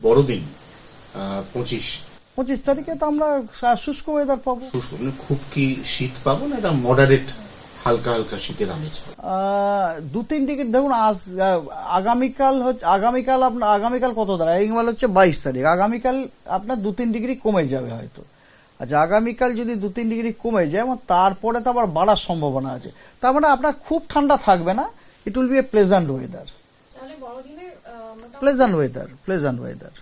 বড়দিন 25 তারিখে তো আমরা শুষ্ক ওয়েদার পাবো। শুষ্ক মানে খুব কি শীত পাবো না এটা মডারেট হালকা হালকা শীতের আমেজ পাবো? 2-3 ডিগ্রি দেখুন। আগামীকাল কত দাঁড়ায়? এই হচ্ছে 22 তারিখ। আগামীকাল আপনার 2-3 ডিগ্রি কমে যাবে হয়তো। আচ্ছা, আগামীকাল যদি 2-3 ডিগ্রি কমে যায় এবং তারপরে তো আবার বাড়ার সম্ভাবনা আছে, তার মানে আপনার খুব ঠান্ডা থাকবে না। It will B A pleasant weather. Pleasant weather.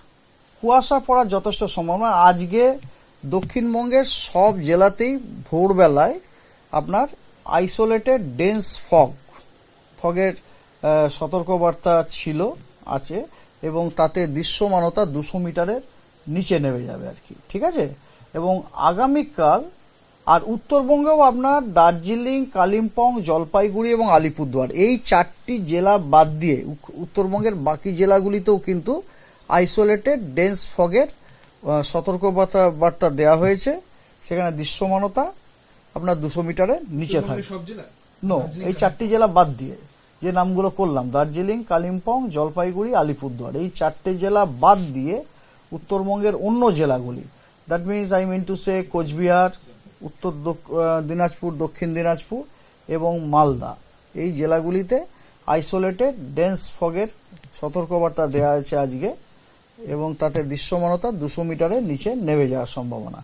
কুয়াশা পড়ার যথেষ্ট সম্ভাবনা। আজকে দক্ষিণবঙ্গের সব জেলাতেই ভোরবেলায় আপনার আইসোলেটেড ডেন্স ফগের সতর্কবার্তা আছে এবং তাতে দৃশ্যমানতা 200 মিটারের নিচে নেমে যাবে আর কি, ঠিক আছে। এবং আগামীকাল আর উত্তরবঙ্গেও আপনার দার্জিলিং, কালিম্পং, জলপাইগুড়ি এবং আলিপুরদুয়ার এই 4টি জেলা বাদ দিয়ে উত্তরবঙ্গের বাকি জেলাগুলিতেও কিন্তু আইসোলেটেড ডেন্স ফগের সতর্কবার্তা দেওয়া হয়েছে। সেখানে দৃশ্যমানতা আপনার 200 মিটারের নিচে থাকে। এই 4টি জেলা বাদ দিয়ে যে নামগুলো করলাম, দার্জিলিং, কালিম্পং, জলপাইগুড়ি, আলিপুরদুয়ার, এই 4টে জেলা বাদ দিয়ে উত্তরবঙ্গের অন্য জেলাগুলি, that means I mean to say Cooch Behar, Uttar Dinajpur, দক্ষিণ দিনাজপুর এবং মালদা, এই জেলাগুলিতে আইসোলেটেড ডেন্স ফগের সতর্কবার্তা দেওয়া আছে আজকে এবং তাতে দৃশ্যমানতা 200 মিটারের নিচে নেমে যাওয়ার সম্ভাবনা।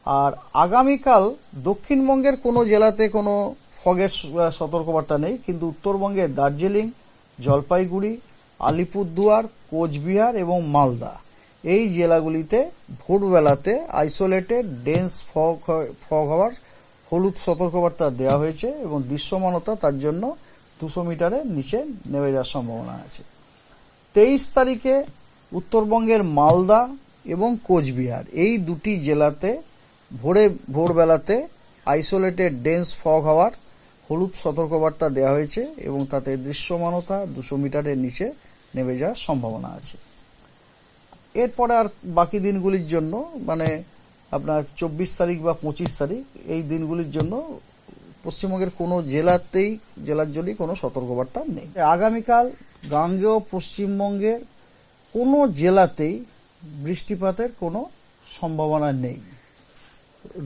আর আগামীকাল দক্ষিণবঙ্গের কোনো জেলাতে কোনো ফগের সতর্কবার্তা নেই, কিন্তু উত্তরবঙ্গের দার্জিলিং, জলপাইগুড়ি, আলিপুরদুয়ার, কোচবিহার এবং মালদা এই জেলাগুলিতে ভোরবেলাতে আইসোলেটেড ডেন্স ফগ হওয়ার হলুদ সতর্কবার্তা দেওয়া হয়েছে এবং দৃশ্যমানতা তার জন্য 200 মিটারের নিচে নেমে যাওয়ার সম্ভাবনা আছে। 23 তারিখে উত্তরবঙ্গের মালদা এবং কোচবিহার এই দুটি জেলাতে ভোরবেলাতে আইসোলেটেড ডেন্স ফগ হওয়ার হলুদ সতর্কবার্তা দেওয়া হয়েছে এবং তাতে দৃশ্যমানতা 200 মিটারের নিচে নেমে যাওয়ার সম্ভাবনা আছে। এরপরে আর বাকি দিনগুলির জন্য মানে আপনার 24 তারিখ বা 25 তারিখ এই দিনগুলির জন্য পশ্চিমবঙ্গের কোনো জেলার জন্যই কোনো সতর্কবার্তা নেই। আগামীকাল গাঙ্গেয় পশ্চিমবঙ্গের কোনো জেলাতেই বৃষ্টিপাতের কোনো সম্ভাবনা নেই।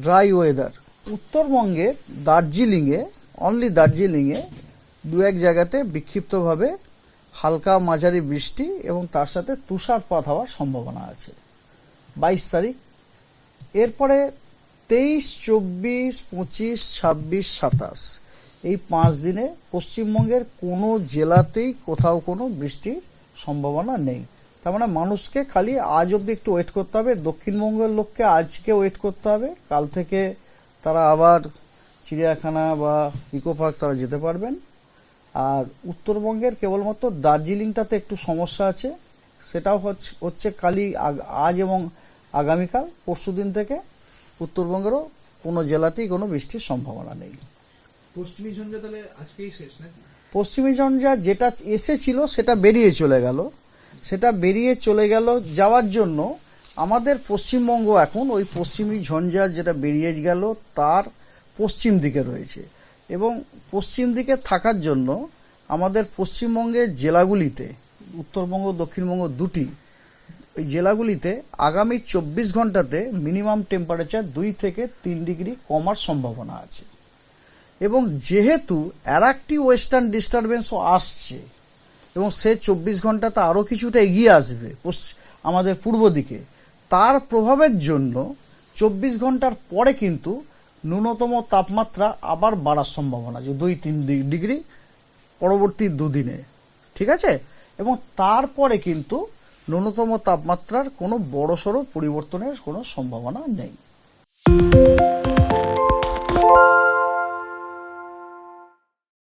Dry weather. উত্তরবঙ্গের দার্জিলিংয়ে 2-1 জায়গাতে বিক্ষিপ্তভাবে হালকা মাঝারি বৃষ্টি এবং তার সাথে তুষারপাত হওয়ার সম্ভাবনা আছে 22 তারিখ। এরপরে 23, 24, 25, 26, 27 এই 5 দিনে পশ্চিমবঙ্গের কোনো জেলাতেই কোথাও কোনো বৃষ্টির সম্ভাবনা নেই। তার মানে মানুষকে খালি আজ অবধি একটু ওয়েট করতে হবে। দক্ষিণবঙ্গের লোককে আজকে ওয়েট করতে হবে, কাল থেকে তারা আবার চিড়িয়াখানা বা ইকো পার্ক তারা যেতে পারবেন। আর উত্তরবঙ্গের কেবলমাত্র দার্জিলিংটাতে একটু সমস্যা আছে, সেটাও হচ্ছে আজ এবং আগামীকাল, পরশুদিন থেকে উত্তরবঙ্গেরও কোনো জেলাতেই কোনো বৃষ্টির সম্ভাবনা নেই। পশ্চিমী ঝঞ্ঝা তাহলে আজকেই শেষ নাকি? পশ্চিমী ঝঞ্ঝা যেটা এসেছিল সেটা বেরিয়ে চলে গেল। যাওয়ার জন্য আমাদের পশ্চিমবঙ্গ এখন ওই পশ্চিমী ঝঞ্ঝা যেটা বেরিয়ে গেল তার পশ্চিম দিকে রয়েছে এবং পশ্চিম দিকে থাকার জন্য আমাদের পশ্চিমবঙ্গের জেলাগুলিতে, উত্তরবঙ্গ দক্ষিণবঙ্গ দুটি, ওই জেলাগুলিতে আগামী 24 ঘন্টাতে মিনিমাম টেম্পারেচার 2 থেকে 3 ডিগ্রি কমার সম্ভাবনা আছে। এবং যেহেতু আর একটি ওয়েস্টার্ন ডিস্টারবেন্সও আসছে এবং সে 24 ঘন্টাতে আরও কিছুটা এগিয়ে আসবে আমাদের পূর্ব দিকে, তার প্রভাবের জন্য 24 ঘন্টার পরে কিন্তু ন্যূনতম তাপমাত্রা আবার বাড়ার সম্ভাবনা আছে 2-3 ডিগ্রি পরবর্তী দুদিনে, ঠিক আছে। এবং তারপরে কিন্তু ন্যূনতম তাপমাত্রার কোনো বড়সড় পরিবর্তনের কোনো সম্ভাবনা নেই।